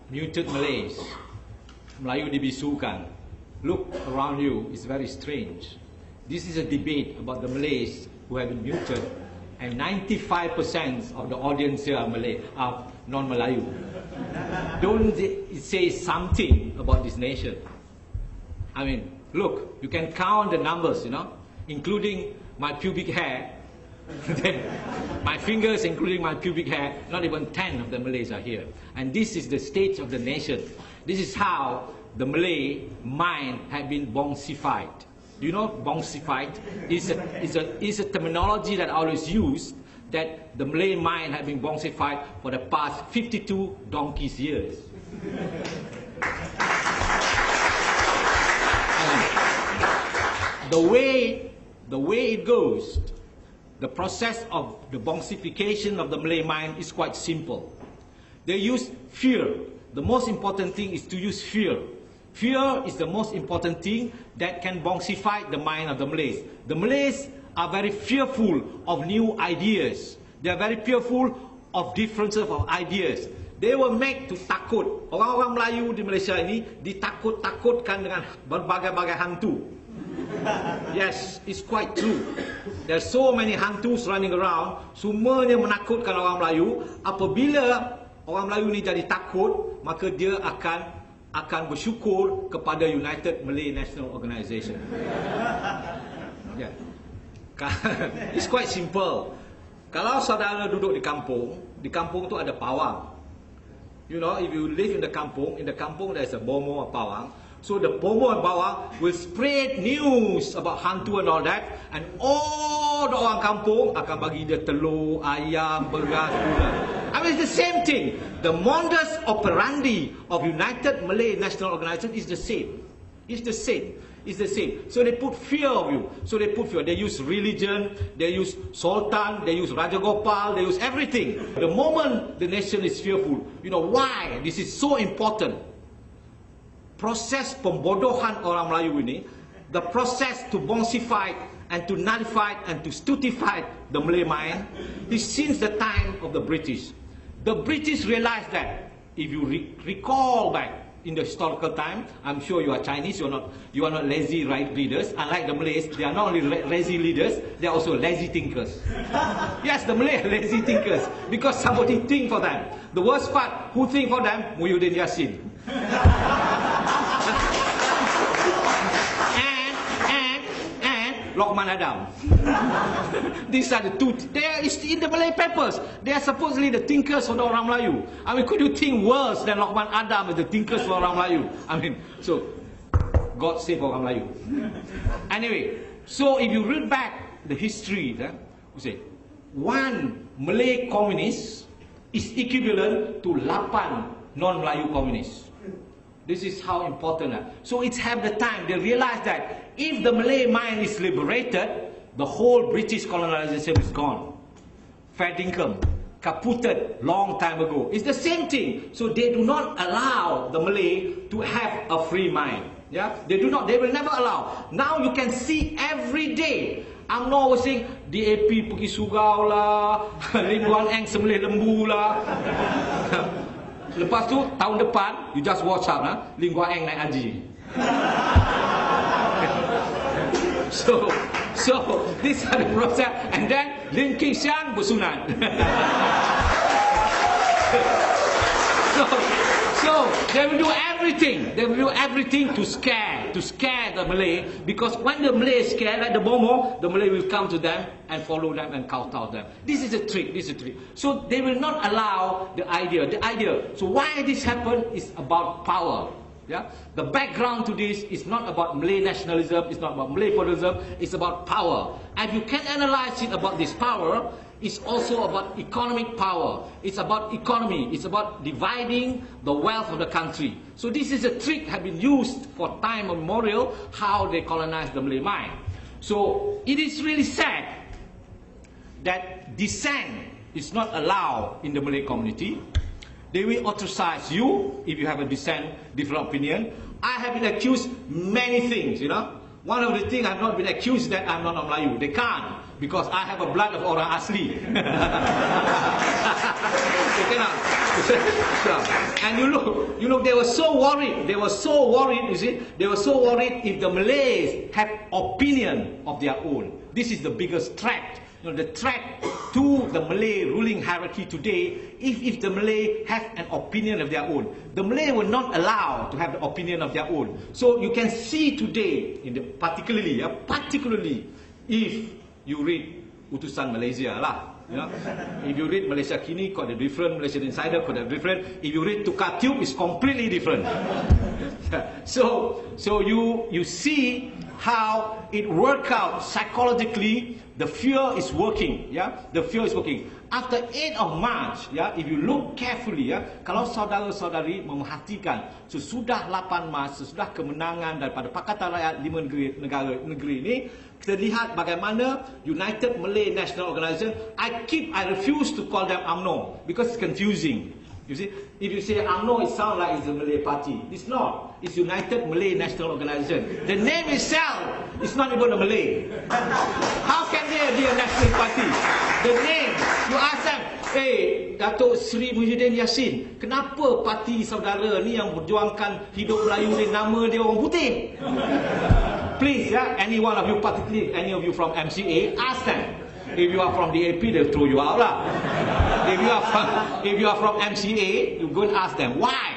muted Malays. Melayu dibisukan. Look around you, it's very strange. This is a debate about the Malays who have been muted, and 95% of the audience here are non-Melayu. Don't it say something about this nation? I mean, look, you can count the numbers, including my pubic hair. My fingers, including my pubic hair, not even 10 of the Malays are here. And this is the state of the nation. This is how the Malay mind had been bongsified. You know, bongsified is a terminology that I always use, that the Malay mind had been bongsified for the past 52 donkey's years. The way it goes, the process of the bongsification of the Malay mind is quite simple. They use fear. The most important thing is to use fear. Fear is the most important thing that can bongify the mind of the Malays. The Malays are very fearful of new ideas. They are very fearful of differences of ideas. They were made to takut. Orang-orang Melayu di Malaysia ini ditakut-takutkan dengan berbagai-bagai hantu. Yes, it's quite true. There are so many hantus running around. Semuanya menakutkan orang Melayu. Apabila orang Melayu ini jadi takut, maka dia akan bersyukur kepada United Malay National Organization. Yeah. It's quite simple. Kalau saudara duduk di kampung tu ada pawang. You know, if you live in the kampung there's a bomo or pawang. So the bomo and bawang will spread news about hantu and all that, and all the orang kampung akan bagi dia telur, ayam, beras, gula. I mean, it's the same thing. The modus operandi of United Malay National Organization is the same. It's the same. It's the same. So they put fear of you. So they put fear. They use religion, they use sultan, they use Raja Gopal, they use everything. The moment the nation is fearful, you know why? This is so important. Proses pembodohan orang Melayu ini, the process to bongify and to nullify and to stultify the Malay mind is since the time of the British. The British realized that, if you recall back in the historical time, I'm sure you are Chinese, you are not lazy readers. Unlike the Malays, they are not only lazy leaders, they are also lazy thinkers. Yes, the Malay are lazy thinkers because somebody think for them. The worst part, who think for them? Muhyiddin Yassin. and Lokman Adam. These are the two. They are in the Malay papers. They are supposedly the thinkers for the orang Melayu. I mean, could you think worse than Lokman Adam as the thinkers for orang Melayu? I mean, so God save orang Melayu. Anyway, so if you read back the history, you say one Malay communist is equivalent to 8 non-Melayu communists. This is how important. So it's have the time. They realize that if the Malay mind is liberated, the whole British colonization is gone. Fair income, kaputted long time ago. It's the same thing. So they do not allow the Malay to have a free mind. Yeah, they do not. They will never allow. Now you can see every day. UMNO was saying DAP pergi surau lah, Lim Guan Eng sembelih lembu lah. Lepas tu, tahun depan, you just watch out, Lim Guan Eng naik haji. So, this is the process. And then, Lim Kim Siang bersunat. So, they will do everything. They will do everything to scare the Malay. Because when the Malay is scared, like the Bomo, the Malay will come to them and follow them and kowtow them. This is a trick. This is a trick. So they will not allow the idea. So why this happened is about power. Yeah? The background to this is not about Malay nationalism. It's not about Malay federalism. It's about power. And you can analyze it about this power. It's also about economic power. It's about economy. It's about dividing the wealth of the country. So this is a trick that has been used for time immemorial, how they colonized the Malay mind. So it is really sad that dissent is not allowed in the Malay community. They will ostracize you if you have a different opinion. I have been accused many things, One of the things I have not been accused that I'm not a Melayu. They can't, because I have a blood of orang asli. They cannot. And you look, they were so worried. They were so worried, you see. They were so worried if the Malays have opinion of their own. This is the biggest threat. You know, the threat to the Malay ruling hierarchy today, if the Malay have an opinion of their own. The Malay were not allowed to have the opinion of their own. So you can see today, particularly if you read Utusan Malaysia lah. You know, if you read Malaysia Kini, got a different. Malaysian Insider, got a different. If you read Tukar Tube, it's completely different. So you see how it worked out psychologically. The fear is working. Yeah, the fear is working. After 8 of March, yeah, if you look carefully, ya, kalau saudara-saudari memerhatikan sesudah 8 Mac, sesudah kemenangan daripada Pakatan Rakyat 5 negeri ini, kita lihat bagaimana United Malay National Organisation. I refuse to call them UMNO because it's confusing. You see, if you say UMNO, it sounds like it's a Malay party. It's not. It's United Malay National Organisation. The name itself is not even a Malay. How can they be a national party? The name, you ask them, hey, Datuk Sri Muhyiddin Yassin, kenapa parti saudara ni yang berjuangkan hidup Melayu ni nama dia orang putih? Please, yeah, any one of you, particularly any of you from MCA, ask them. If you are from the AP, they'll throw you out lah. If you are from MCA, you go and ask them why.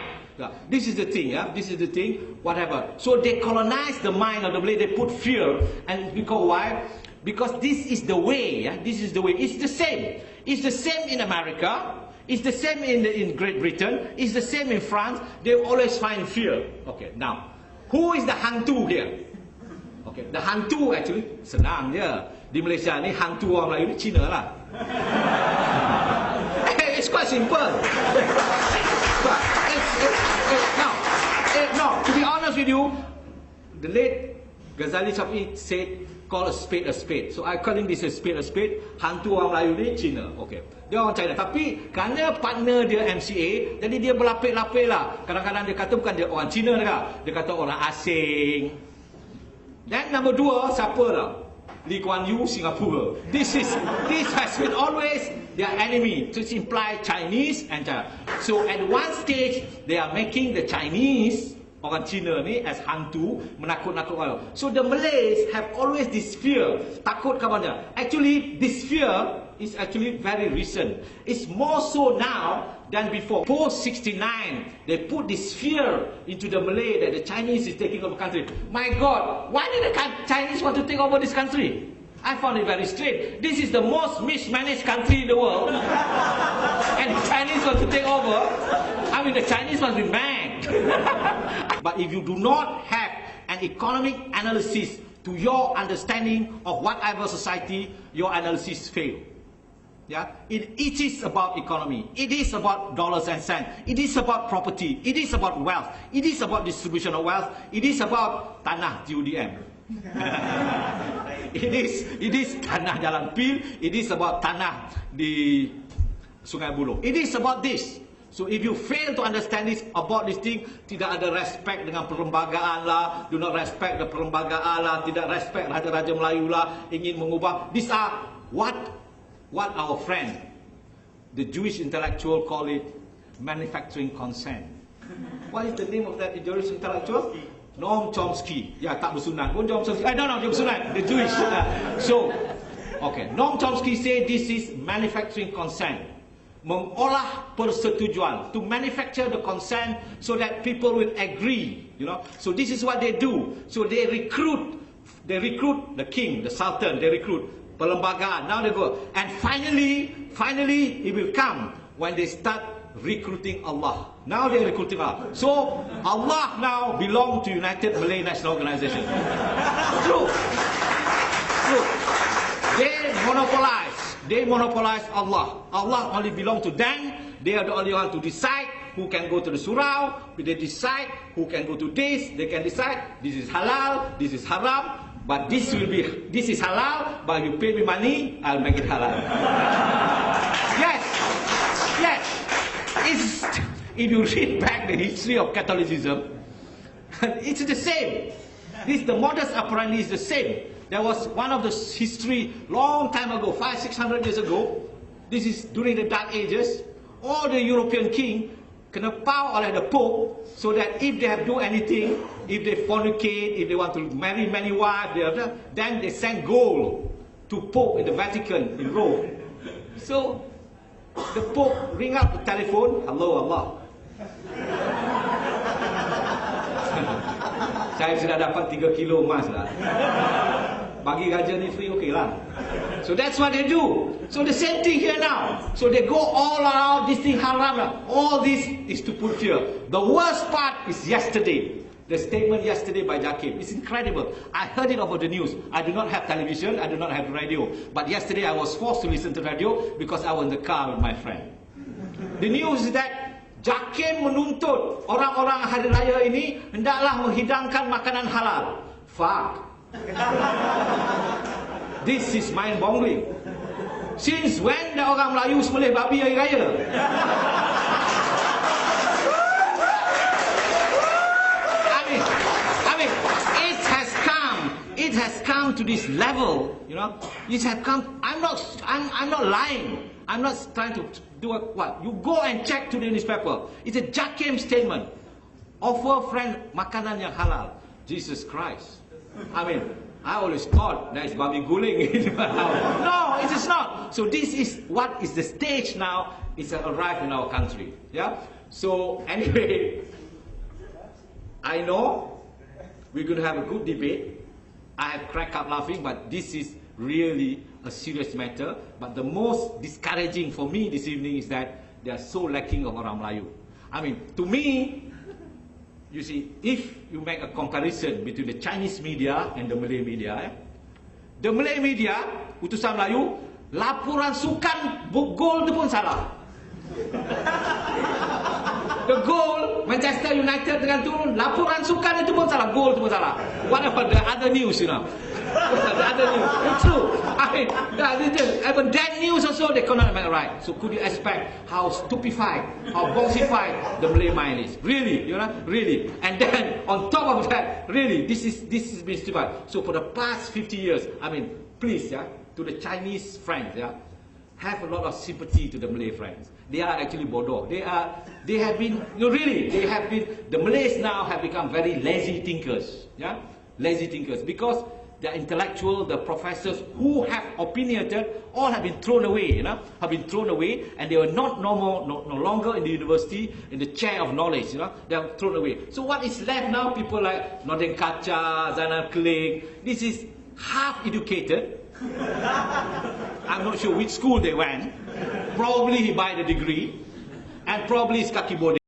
This is the thing, yeah. This is the thing. Whatever. So they colonize the mind of the Malay. They put fear, and because why? Because this is the way. Yeah, this is the way. It's the same. It's the same in America. It's the same in Great Britain. It's the same in France. They always find fear. Okay. Now, who is the hantu here? Okay. The hantu actually senang je. Di Malaysia ni hantu orang Melayu ni Cina lah. It's quite simple. No, to be honest with you, the late Ghazali Shafi'i said, call a spade a spade. So I calling this a spade a spade. Hantu orang Melayu ni Cina. Okay. Dia orang China. Tapi kerana partner dia MCA, jadi dia berlapik-lapik lah. Kadang-kadang dia kata bukan dia orang Cina dia kata orang asing. Dan number 2, siapa lah? Lee Kuan Yew, Singapore. This has been always their enemy, to imply Chinese and China. So at one stage, they are making the Chinese, orang Cina ni, as hantu, menakut-nakut orang. So the Malays have always this fear, takut kawannya. Actually, this fear is actually very recent. It's more so now than before. Post-69, they put this fear into the Malay that the Chinese is taking over the country. My God, why did the Chinese want to take over this country? I found it very strange. This is the most mismanaged country in the world. And the Chinese want to take over. I mean, the Chinese must be mad. But if you do not have an economic analysis to your understanding of whatever society, your analysis fails. Yeah, it is about economy. It is about dollars and cents. It is about property. It is about wealth. It is about distribution of wealth. It is about tanah di UDM. It is tanah Jalan Pil. It is about tanah di Sungai Buloh. It is about this. So if you fail to understand this about this thing, tidak ada respect dengan perlembagaan lah, do not respect the perlembagaan lah, tidak respect Raja-Raja Melayu lah, ingin mengubah. These are what our friend, the Jewish intellectual, call it manufacturing consent. What is the name of that Jewish intellectual? Noam Chomsky. Ya, tak bersunat pun Chomsky. I don't know, dia bersunat. The Jewish. So, okay. Noam Chomsky say this is manufacturing consent. Mengolah persetujuan. To manufacture the consent so that people will agree. You know. So this is what they do. So they recruit the king, the sultan. They recruit perlembagaan. Now they go. And finally it will come when they start recruiting Allah. Now they are recruiting Allah. So Allah now belong to United Malay National Organisation. True. They monopolize Allah. Allah only belong to them. They are the only one to decide who can go to the surau. They decide who can go to this. They can decide this is halal, this is haram. But this is halal, but you pay me money, I'll make it halal. Yes. If you read back the history of Catholicism, it's the same. The modus operandi is the same. There was one of the history long time ago, 500-600 years ago. This is during the Dark Ages. all the European king kena pau oleh the Pope, so that if they have do anything, if they fornicate, if they want to marry many wives, then they send gold to Pope in the Vatican in Rome. So the Pope ring up the telephone, hello Allah. Saya sudah dapat 3 kilo emas lah. Bagi raja ni free, okay lah. So that's what they do. So the same thing here now. So they go all around, this thing haram. All this is to put fear. The worst part is yesterday. The statement yesterday by Jakim. It's incredible. I heard it over the news. I do not have television, I do not have radio. But yesterday I was forced to listen to radio because I was in the car with my friend. The news is that Jakim menuntut orang-orang hari raya ini hendaklah menghidangkan makanan halal. Fuck. This is mind-boggling. Since when dah orang Melayu sembelih babi hari raya? I mean, it has come to this level, you know. It has come. I'm not lying. I'm not trying to do what. You go and check to the newspaper. It's a Jakim statement. Offer friend makanan yang halal. Jesus Christ. I mean, I always thought there is babi guling in my house. No, it is not. So this is what is the stage now. It's arrived in our country. Yeah. So anyway, I know we're going to have a good debate. I have cracked up laughing, but this is really a serious matter. But the most discouraging for me this evening is that they are so lacking of orang Melayu. I mean, to me, you see, if you make a comparison between the Chinese media and the Malay media, the Malay media, utusan Melayu, laporan sukan gol tu pun salah. The goal, Manchester United dengan turun, laporan sukan itu pun salah, gol itu pun salah. What about the other news, you know? The other news, it's true. I mean, even that news also they cannot make right. So could you expect how stupefied, how boxified the Malay mind is? Really, you know, really. And then on top of that, really, this is been stupefied. So for the past 50 years, I mean, please, yeah, to the Chinese friends, yeah, have a lot of sympathy to the Malay friends. They are actually bodoh. They have been, you know, really, they have been, the Malays now have become very lazy thinkers, yeah, lazy thinkers, because the intellectual, the professors who have opinionated, all have been thrown away, you know, have been thrown away, and they were no longer in the university, in the chair of knowledge, you know, they are thrown away. So what is left now? People like Nordin Kacha, Zainal Kling, this is half educated. I'm not sure which school they went. Probably he buy the degree, and probably his kaki body.